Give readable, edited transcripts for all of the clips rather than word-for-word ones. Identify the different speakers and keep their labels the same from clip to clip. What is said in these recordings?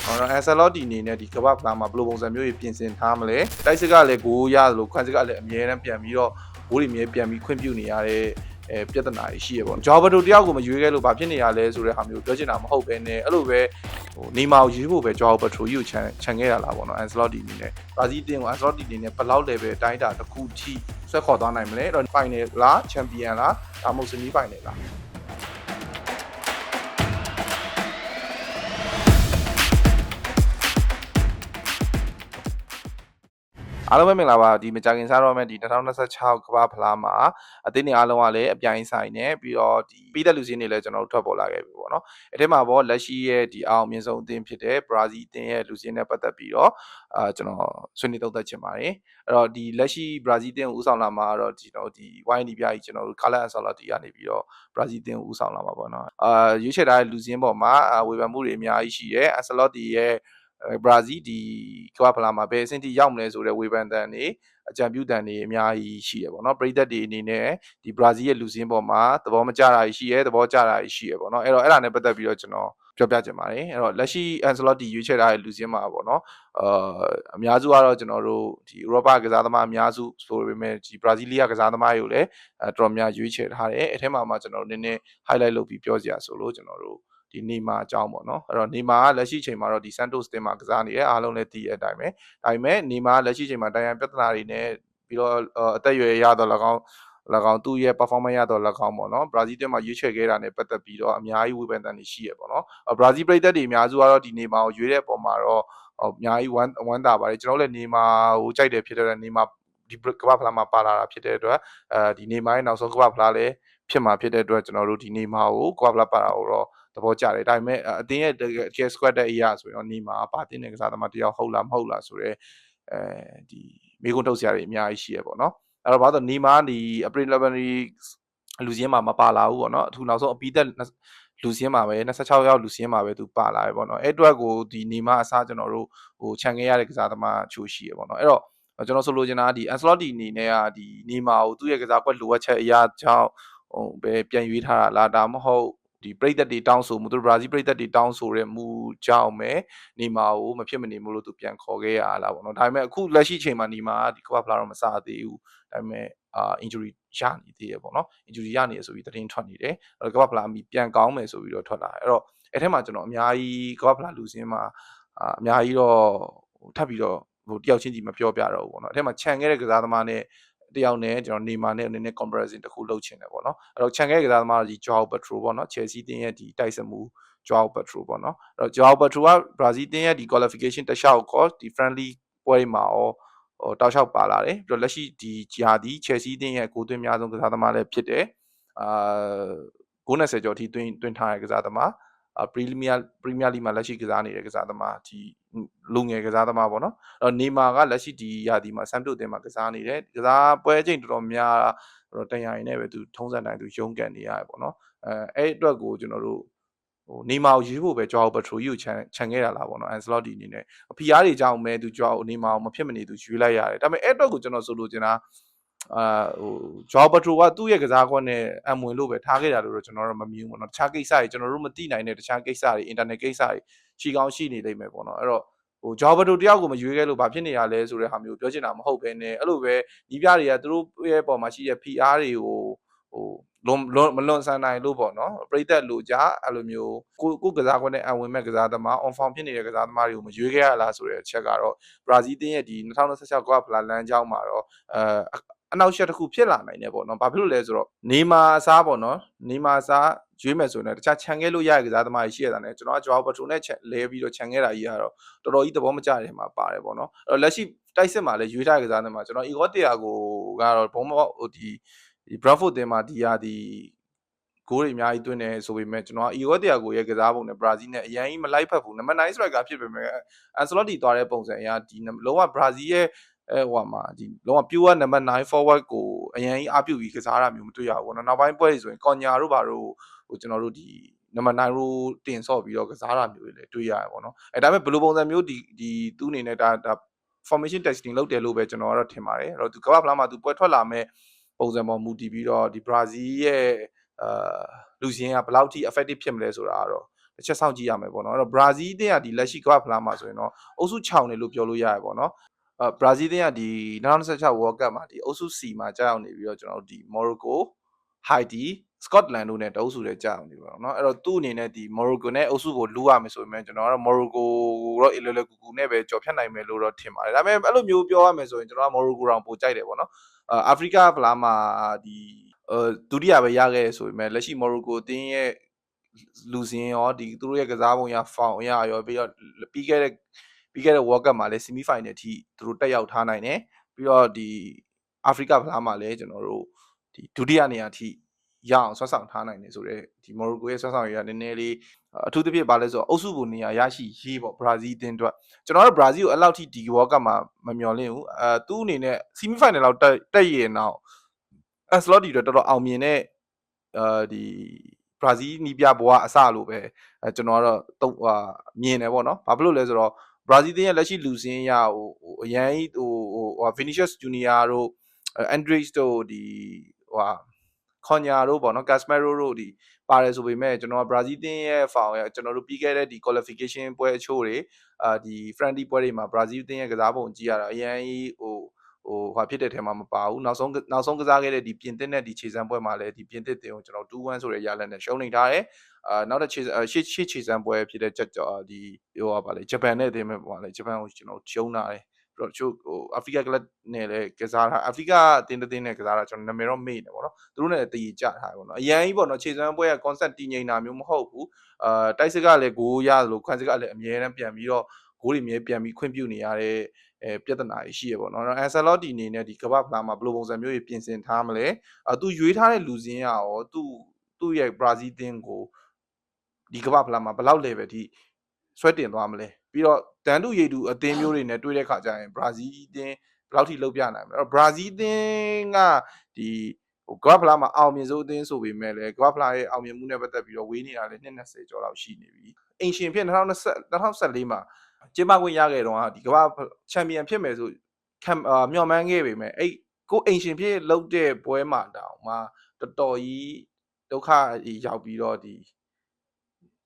Speaker 1: Ancelotti အနေနဲ့ဒီကမ္ဘာဖလားမှာဘယ်လိုပုံစံမျိုးကြီးပြင်ဆင်ထားမလဲတိုက်စစ်ကလည်းဂိုးရသလိုခွန်စစ်ကလည်းအမြဲတမ်းပြန်ပြီးတော့ဂိုးတွေအမြဲပြန်ပြီးခွင့်ပြုနေရတဲ့ပြဿနာရှိရပေါ့ဂျော်ဘတိုတယောက်ကိုမရွေးခဲ့လို့ဘာဖြစ်နေရလဲဆိုတဲ့ဟာမျိုးပြောချင်တာမဟုတ်ပဲနဲ့အဲ့လိုပဲနေမာကိုရွေးဖို့ပဲဂျော်ဘတိုကြီးကိုခြံခဲ့ရလားပေါ့နော် Ancelotti အနေနဲ့ဘရာဇီးတင်းကို Ancelotti အနေနဲ့ဘယ်လောက် level အတိုင်းအတာတစ်ခုထိဆက်ခေါ်သွားနိုင်မလဲအဲ့တော့ final လား champion လားဒါမှမဟုတ် semi final လားအားလုံးပဲမင်္ဂလာပါဒီမကြခင်စားတော့မယ်ဒီ2026ကမ္ဘာဖလားမှာအသင်းတွေအားလုံးကလည်းအပြိုင်ဆိုင်နေပြီးတော့ဒီပြီးတဲ့လူစင်းတွေလည်းကျွန်တော်တို့ထွက်ပေါ်လာခဲ့ပြီပေါ့နော်အဲ့ထဲမှာပေါ့လက်ရှိရဲ့ဒီအောင်မြင်ဆုံးအသင်းဖြစ်တဲ့ဘရာဇီးအသင်းရဲ့လူစင်းနဲ့ပတ်သက်ပြီးတော့ကျွန်တော်ဆွေးနွေးသုံးသပ်ချင်ပါတယ်အဲ့တော့ဒီလက်ရှိဘရာဇီးအသင်းကိုဦးဆောင်လာမှာတော့ဒီ YND ပြကြီးကျွန်တော်တို့ Carlo Ancelotti ကနေပြီးတော့ဘရာဇီးအသင်းကိုဦးဆောင်လာမှာပေါ့နော်ရွေးချယ်ထားတဲ့လူစင်းပေါ်မှာဝေဖန်မှုတွေအများကြီးရှိတယ် Ancelotti ရဲ့ဘရာဇီးဒီကမ္ဘာဖလားမှာဘယ်အဆင့်ထိရောက်မလဲဆိုတဲ့ဝေဖန်တန်တွေအကြံပြုတန်တွေအများကြီးရှိရပေါ့နော်ပရိသတ်တွေအနေနဲ့ဒီဘရာဇီးရဲ့လူစင်းပေါ်မှာသဘောမကျတာရှိရဲသဘောကျတာရှိရပေါ့နော်အဲ့တော့အဲ့ဒါနဲ့ပတ်သက်ပြီးတော့ကျွန်တော်ပြောပြချင်ပါတယ်အဲ့တော့လက်ရှိ Ancelotti ရွေးချယ်ထားတဲ့လူစင်းမှာပေါ့နော်အများစုကတော့ကျွန်တော်တို့ဒီဥရောပကစားသမားအများစုဆိုပေမဲ့ဒီဘရာဇီးလီးယားကစားသမားတွေကိုလည်းတော်တော်များရွေးချယ်ထားတယ်အဲ့ထဲမှာကျွန်တော်တို့နည်းနည်း highlight လုပ်ပြီးပြောစရာဆိုလို့ကျွန်တော်တို့ဒီနေမာအကြောင်းပေါ့နော်အဲ့တော့နေမာကလက်ရှိချိန်မှာတော့ဒီ Santos တင်မှာကစားနေတယ်အားလုံးလည်းသိတဲ့အတိုင်းပဲဒါပေမဲ့နေမာကလက်ရှိချိန်မှာတိုင်ရန်ပြဿနာတွေနဲ့ပြီးတော့အသက်အရွယ်ရတော့၎င်းသူ့ရဲ့ performance ရတော့၎င်းပေါ့နော်ဘရာဇီးတင်မှာရွေးချယ်ခဲ့တာနဲ့ပတ်သက်ပြီးတော့အများကြီးဝေဖန်တန်တွေရှိရပေါ့နော်ဘရာဇီးပြည်သက်တွေအများစုကတော့ဒီနေမာကိုရွေးတဲ့အပေါ်မှာတော့အများကြီးဝမ်းသာပါတယ်ကျွန်တော်လည်းနေမာကိုကြိုက်တယ်ဖြစ်တဲ့နေမာဒီကမ္ဘာဖလားမှာပါလာတာဖြစ်တဲ့အတွက်ဒီနေမာရဲ့နောက်ဆုံးကမ္ဘာဖလားလည်းဖြစ်မှာဖြစ်တဲ့အတွက်ကျွန်တော်တို့ဒီနေမာကိုကမ္ဘာဖလားပါတာကိုတော့သဘောကျတယ်ဒါပေမဲ့အတင်းရဲ့ squad တဲ့အရာဆိုရင်နေမာပါတင်းတဲ့ကစားသမားတယောက်ဟုတ်လားမဟုတ်လားဆိုတော့ဒီမိကုန်းထုတ်စရာတွေအများကြီးရှိရပေါ့နော်အဲ့တော့ဘာလို့နေမာဒီ April 11လူစင်းမှာမပါလာဘူးပေါ့နော်အထူးနောက်ဆုံးအပြီးသက်လူစင်းမှာပဲ26ရောက်လူစင်းမှာပဲသူပါလာပဲပေါ့နော်အဲ့အတွက်ကိုဒီနေမာအစားကျွန်တော်တို့ခြံခဲ့ရတဲ့ကစားသမားချိုးရှိရပေါ့နော်အဲ့တော့ကျွန်တော်ဆိုလိုချင်တာဒီ Ancelotti အနေနဲ့ကဒီနေမာကိုသူ့ရဲ့ကစားကွက်လိုအပ်ချက်အရာကြောင့်ပဲပြန်ရွေးထားတာလားဒါမှမဟုတ်ဒီပရိသတ်တွေတောင်းဆိုမှုသူဘရာဇီးပရိသတ်တွေတောင်းဆိုတဲ့မူကြောင့်ပဲနေမာကိုမဖြစ်မနေမို့လို့သူပြန်ခေါ်ခဲ့ရလားပေါ့နော်ဒါပေမဲ့အခုလက်ရှိချိန်မှာနေမာကဒီကမ္ဘာဖလားတော့မစသေးဘူးဒါပေမဲ့injury ရနေသေးရပေါ့နော် injury ရနေရဆိုပြီးသတင်းထွက်နေတယ်ကမ္ဘာဖလားပြန်ကောင်းမယ်ဆိုပြီးတော့ထွက်လာတယ်အဲ့တော့အဲ့ထဲမှာကျွန်တော်အများကြီးကမ္ဘာဖလားလူစင်းမှာအများကြီးတော့ထပ်ပြီးတော့တယောက်ချင်းစီမပြောပြတော့ဘူးပေါ့နော်အဲ့ထဲမှာခြံခဲ့တဲ့ကစားသမားနဲ့တယောက်နဲ့ကျွန်တော်နေမာနဲ့နည်းနည်း comparison တစ်ခုလုပ်ချင်တယ်ပေါ့နော်အဲ့တော့ခြံခဲ့ကစားသမားဒီ Joao Pedro ပေါ့နော် Chelsea တင်းရဲ့ဒီတိုက်စစ်မှု Joao Pedro ပေါ့နော်အဲ့တော့ Joao Pedro က Brazil တင်းရဲ့ဒီ qualification တစ်လျှောက်ကောဒီ friendly ပွဲတွေမှာရောတောက်လျှောက်ပါလာတယ်ပြီးတော့လက်ရှိဒီဂျာဒီ Chelsea တင်းရဲ့ကိုသွင်းများဆုံးကစားသမားလည်းဖြစ်တယ်ဂိုး90ကျော်ထိသွင်းထားတဲ့ကစားသမားPremier League မှာလက်ရှိကစားနေတဲ့ကစားသမားဒီလူငယ်ကစားသမားပေါ့နော်နေမာကလက်ရှိဒီရာသီမှာဆမ်တိုတင်မှာကစားနေတယ်ကစားပွဲချိန်တော်တော်များတော့တန်ရာရင်နဲ့ပဲသူထုံးစံတိုင်းသူရုံးကန်နေရတယ်ပေါ့နော်အဲ့အတွက်ကိုကျွန်တော်တို့နေမာကိုရွေးဖို့ပဲ Joao Pedro ကြီးကိုခြံခဲ့တာလားပေါ့နော် Ancelotti အနေနဲ့ဖီအားတွေကြောင့်ပဲသူ Joao နေမာကိုမဖြစ်မနေသူရွေးလိုက်ရတယ်ဒါပေမဲ့အဲ့အတွက်ကိုကျွန်တော်ဆိုလိုချင်တာJoao Pedro ကသူ့ရဲ့ကစားကွက်နဲ့အမွင်လို့ပဲထားခဲ့တာလို့တော့ကျွန်တော်တို့မမြင်ဘူးပေါ့နော်တခြားကိစ္စတွေကျွန်တော်တို့မသိနိုင်တဲ့တခြားကိစ္စတွေ internet ကိစ္စတွေရှိကောင်းရှိနေလိမ့်မယ်ပေါ့နော်အဲ့တော့Joao Pedro တယောက်ကိုမရွေးခဲ့လို့ဘာဖြစ်နေရလဲဆိုတဲ့ဟာမျိုးပြောချင်တာမဟုတ်ဘဲနဲ့အဲ့လိုပဲဒီပြတွေကသူတို့ရဲ့ပေါ်မှာရှိတဲ့ PR တွေကိုမလွန်ဆန်နိုင်လို့ပေါ့နော်ပရိသတ်လူကြအဲ့လိုမျိုးကိုကစားကွက်နဲ့အဝင်မဲ့ကစားသမား on form ဖြစ်နေတဲ့ကစားသမားတွေကိုမရွေးခဲ့ရလားဆိုတဲ့အချက်ကတော့ဘရာဇီးတင်းရဲ့ဒီ2026ကမ္ဘာဖလားလမ်းကြောင်းမှာတော့အနောက်ရှက်တစ်ခုဖြစ်လာနိုင်တယ်ပေါ့နော်ဘာဖြစ်လို့လဲဆိုတော့နေမာအစားပေါ့နော်နေမာအစားရွေးမယ်ဆိုရင်တခြားခြံခဲ့လို့ရတဲ့ကစားသမားတွေရှိရတာ ਨੇ ကျွန်တော်က Joao Pedro နဲ့လဲပြီးတော့ခြံခဲ့တာကြီးကတော့တော်တော်ကြီးသဘောမကျတဲ့မှာပါတယ်ပေါ့နော်အဲ့တော့လက်ရှိတိုက်စစ်မှာလည်းရွေးထားတဲ့ကစားသမားကျွန်တော် Igor Thiago ကတော့ဘုံမောဟိုဒီ Bradford တင်မှာဒီရာဒီဂိုးတွေအများကြီးသွင်းတယ်ဆိုပေမဲ့ကျွန်တော်က Igor Thiago ရဲ့ကစားပုံနဲ့ Brazil နဲ့အရင်ကြီးမလိုက်ဖက်ဘူးနံပါတ်9 striker ဖြစ်ပေမဲ့ Ancelotti သွားတဲ့ပုံစံအရဒီလုံးဝ Brazil ရဲ့ဟိုမှာဒီလုံးဝ pure နံပါတ်9 forward ကိုအရင်ကြီးအပြုတ်ပြီးကစားတာမျိုးမတွေ့ရဘူးเนาะနောက်ပိုင်းပွဲတွေဆိုရင် Konya တို့ဘာတို့ဟိုကျွန်တော်တို့ဒီနံပါတ်9ရိုးတင်ဆော့ပြီးတော့ကစားတာမျိုးတွေလည်းတွေ့ရတယ်ပေါ့နော်ဒါပေမဲ့ဘယ်လိုပုံစံမျိုးဒီသူ့အနေနဲ့ဒါ formation testing လုပ်တယ်လို့ပဲကျွန်တော်ကတော့ထင်ပါတယ်အဲ့တော့သူကမ္ဘာဖလားမှာသူပွဲထွက်လာမဲ့ပုံစံပေါ်မူတည်ပြီးတော့ဒီ Brazil ရဲ့လူစင်းကဘယ်လောက်ထိ effective ဖြစ်မလဲဆိုတာကတော့တ တစ်ချက်စောင့်ကြည့်ရမယ်ပေါ့နော်အဲ့တော့ဘရာဇီးအသင်းကဒီလက်ရှိကမ္ဘာ့ဖလားမှာဆိုရင်တော့အုပ်စု6နေလို့ပြောလို့ရတယ်ပေါ့နော်ဘရာဇီးအသင်းကဒီ2026 World Cup မှာဒီအုပ်စု C မှာကြာရောက်နေပြီးတော့ကျွန်တော်တို့ဒီ Morocco, Haiti, Scotland တို့နဲ့တအုပ်စုတွေကြာရောက်နေပါတော့เนาะအဲ့တော့သူ့အနေနဲ့ဒီ Morocco နဲ့အုပ်စုကိုလူးရမယ်ဆိုပေမဲ့ကျွန်တော်ကတော့ Morocco တော့အလွယ်လွယ်ကူကူနဲ့ပဲကြော်ဖြတ်နိုင်မယ်လို့တော့ထင်ပါတယ်ဒါပေမဲ့အဲ့လိုမျိုးပြောရမယ်ဆိုရင်ကျွန်တော်က Morocco တောင်ပိုကြိုက်တယ်ပေါ့နော်အာဖရိကဖလားမှာဒီဒုတိယပဲရခဲ့ဆိုပေမဲ့လက်ရှိ Morocco အသင်းရဲ့လူစင်းရောဒီသူတို့ရဲ့ကစားပုံရဖောင်ရရောပြီးတော့ပြီးခဲ့တဲ့ World Cup မှာလည်း semi final အထိသူတို့တက်ရောက်ထားနိုင်တယ်ပြီးတော့ဒီအာဖရိကဖလားမှာလည်းကျွန်တော်တို့ဒီဒုတိယနေရာအထိရအောင်ဆွမ်းဆောင်ထားနိုင်တယ်ဆိုတော့ဒီ Morocco ရဲ့ဆွမ်းဆောင်ရည်ကနည်းနည်းလေးအထူးသဖြင့်ဘာလဲဆိုတော့အုပ်စုပုံနေရာရရှိရေးပေါ့ဘရာဇီးအသင်းအတွက်ကျွန်တော်တို့ဘရာဇီးကိုအဲ့လောက်ထိဒီ World Cup မှာမမျှော်လင့်ဘူးသူ့အနေနဲ့ semi final လောက်တက်ရရင်တော့Ancelotti တို့တော်တော်အောင်မြင်တဲ့ဒီဘရာဇီးနီးပြဘွားအစလို့ပဲကျွန်တော်ကတော့မြင်တယ်ပေါ့နော်ဘာဖြစ်လို့လဲဆိုတော့ဘရာဇီးတင်းရဲ့လက်ရှိလူစင်းရအရန်ဟို Vinicius Junior တို့ Andres တို့ဒီKonya တို့ပေါ့နော် Casemiro တို့ဒီပါတယ်ဆိုပေမဲ့ကျွန်တော်ဘရာဇီးတင်းရဲ့ foul ရကျွန်တော်တို့ပြီးခဲ့တဲ့ဒီ qualification ပွဲအချို့တွေဒီ friendly ပွဲတွေမှာဘရာဇီးတင်းရဲ့ကစားပုံကြည့်ရတာအရန်ဟာဖြစ်တဲ့ထဲမှာမပါဘူးနောက်ဆုံးကစားခဲ့တဲ့ဒီပြင်သစ်နဲ့ဒီခြေစမ်းပွဲမှာလည်းဒီပြင်သစ်တင်ကိုကျွန်တော်2-1ဆိုတဲ့ရလဒ်နဲ့ရှုံးနေထားတယ်နောက်တစ်ရှေ့ခြေစမ်းပွဲဖြစ်တဲ့ချက်ကြော်ဒီပါလေဂျပန်နဲ့တင်မဲ့ပေါ့လေဂျပန်ကိုကျွန်တော်ရှုံးထားတယ်ပြီးတော့ချို့အာဖရိကကလပ်နဲ့လည်းကစားတာအာဖရိကအတင်းတင်းနဲ့ကစားတာကျွန်တော်နာမည်တော့မေ့နေပေါ့နော်သူတို့နဲ့တည်ကြထားတယ်ပေါ့နော်အရန်ကြီးပေါ့နော်ခြေစမ်းပွဲက concept တည်ငြိမ်တာမျိုးမဟုတ်ဘူးတိုက်စစ်ကလည်းဂိုးရလို့ခွန်စစ်ကလည်းအမြဲတမ်းပြန်ပြီးတော့ဂိုးတွေမြဲပြန်ပြီးခွင့်ပြုနေရတဲ့ပြဿနာရှိရပေါ့နော်။ Ancelotti အနေနဲ့ဒီကမ္ဘာ့ဖလားမှာဘယ်လိုပုံစံမျိုးတွေပြင်ဆင်ထားမလဲ။သူရွေးထားတဲ့လူစင်းရောသူ့ရဲ့ဘရာဇီးတင်းကိုဒီကမ္ဘာ့ဖလားမှာဘယ်လောက် level ထိဆွဲတင်သွားမလဲ။ပြီးတော့တန်တူရည်တူအသင်းမျိုးတွေနဲ့တွေ့တဲ့ခါကျရင်ဘရာဇီးတင်းဘယ်လောက်ထိလှုပ်ပြနိုင်မလဲ။အဲ့တော့ဘရာဇီးတင်းကဒီကမ္ဘာ့ဖလားမှာအောင်မြင်ဆုံးအသင်းဆိုပေမဲ့လည်းကမ္ဘာ့ဖလားရဲ့အောင်မြင်မှုနဲ့ပတ်သက်ပြီးတော့ဝေးနေတာလည်း20ကျော်လောက်ရှိနေပြီ။အိမ်ရှင်ဖြစ်2014မှာကျင်းပခွင့်ရခဲ့တော့ဒီကမ္ဘာချန်ပီယံဖြစ်မယ်ဆိုမျှော်မှန်းခဲ့ပေမဲ့အဲ့ကိုအိမ်ရှင်ဖြစ်လုပ်တဲ့ပွဲမှာတောင်မှတော်တော်ကြီးဒုက္ခရောက်ပြီးတော့ဒီ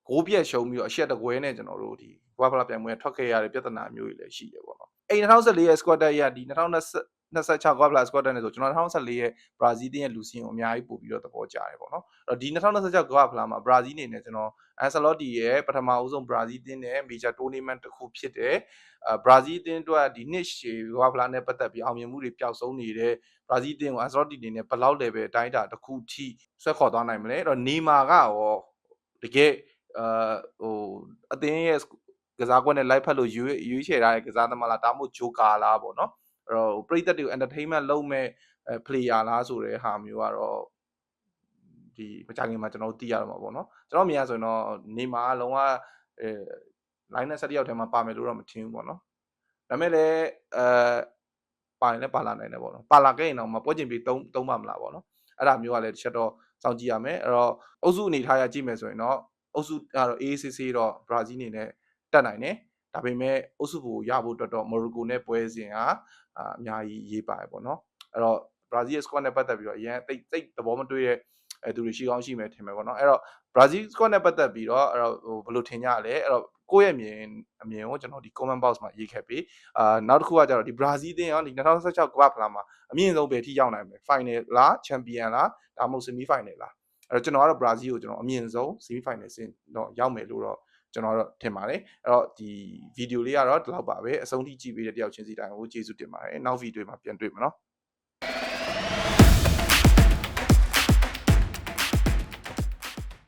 Speaker 1: ဂိုးပြက်ရှုံးပြီးတော့အရှက်တကွဲနဲ့ကျွန်တော်တို့ဒီကမ္ဘာဖလားပြိုင်ပွဲထွက်ခဲ့ရတဲ့ပြဿနာမျိုးတွေလည်းရှိတယ်ပေါ့နော်အဲ့2014ရဲ့ squad တက်ရဒီ2026ကမ္ဘာဖလား squad တက်နေဆိုကျွန်တော်2014ရဲ့ဘရာဇီးတင်းရဲ့လူစင်းကိုအများကြီးပို့ပြီးတော့သဘောကျတယ်ပေါ့နော်အဲ့တော့ဒီ2026ကမ္ဘာဖလားမှာဘရာဇီးအနေနဲ့ကျွန်တော်Ancelotti ရဲ့ပထမအဆုံးဘရာဇီးတင်းနဲ့ major tournament တစ်ခုဖြစ်တဲ့ဘရာဇီးတင်းအတွက်ဒီနှစ်ရှည်ကမ္ဘာဖလားနဲ့ပတ်သက်ပြီးအောင်မြင်မှုတွေပျောက်ဆုံးနေတဲ့ဘရာဇီးတင်းကို Ancelotti အနေနဲ့ဘယ်လောက် level အတိုင်းအတာတစ်ခုထိဆွဲခေါ်သွားနိုင်မလဲအဲ့တော့နေမာကရောတကယ်အသင်းရဲ့ကစားကွက်နဲ့လိုက်ဖက်လို့ရွေးချယ်ထားတဲ့ကစားသမားလားဒါမှမဟုတ်ဂျိုကာလားပေါ့နော်အဲ့တော့ပရိသတ်တွေကို entertainment လုပ်မဲ့player လားဆိုတဲ့ဟာမျိုးကတော့ဒီမကြခင်မှာကျွန်တော်သိရတော့မှာပေါ့နော်ကျွန်တော်မြင်ရဆိုရင်တော့နေမာကလုံးဝline နဲ့7ယောက်ထဲမှာပါမယ်လို့တော့မထင်ဘူးပေါ့နော်ဒါပေမဲ့လည်းပါရင်လည်းပါလာနိုင်တယ်ပေါ့နော်ပါလာခဲ့ရင်တော့မပွဲချင်းပြီးသုံးပါမလားပေါ့နော်အဲ့ဒါမျိုးကလည်းတစ်ချက်တော့စောင့်ကြည့်ရမယ်အဲ့တော့အုပ်စုအနေထားရကြည့်မယ်ဆိုရင်တော့အုပ်စုကတော့ AACC တော့ဘရာဇီးအနေနဲ့တက်နိုင်တယ်ဒါပေမဲ့အုပ်စုကိုရဖို့အတွက်တော့ Morocco နဲ့ပွဲစဉ်ကအများကြီးရေးပါတယ်ပေါ့နော်အဲ့တော့ဘရာဇီးရဲ့ squad နဲ့ပတ်သက်ပြီးတော့အရင်သိသဘောမတွေ့တဲ့သူတွေရှိကောင်းရှိမယ်ထင်မယ်ပေါ့နော်အဲ့တော့ဘရာဇီး squad နဲ့ပတ်သက်ပြီးတော့အဲ့တော့ဘယ်လိုထင်ကြလဲအဲ့တော့ကိုယ့်ရဲ့အမြင်ကိုကျွန်တော်ဒီ comment box မှာရေးခဲ့ပြီးနောက်တစ်ခုကကျတော့ဒီဘရာဇီးအသင်းရောဒီ2016ကမ္ဘာဖလားမှာအမြင့်ဆုံးပဲထိရောက်နိုင်မယ် final လား champion လားဒါမှမဟုတ် semi final လားအဲ့တော့ကျွန်တော်ကတော့ဘရာဇီးကိုကျွန်တော်အမြင့်ဆုံး semi final ဆင့်တော့ရောက်မယ်လို့တော့ကျွန်တော်တော့ထင်ပါတယ်အဲ့တော့ဒီဗီဒီယိုလေးကတော့ဒီလောက်ပါပဲအဆုံးထိကြည့်ပေးတဲ့တယောက်ချင်းစီတိုင်းကိုကျေးဇူးတင်ပါတယ်နောက်ဗီဒီယိုမှာပြန်တွေ့မယ်နော်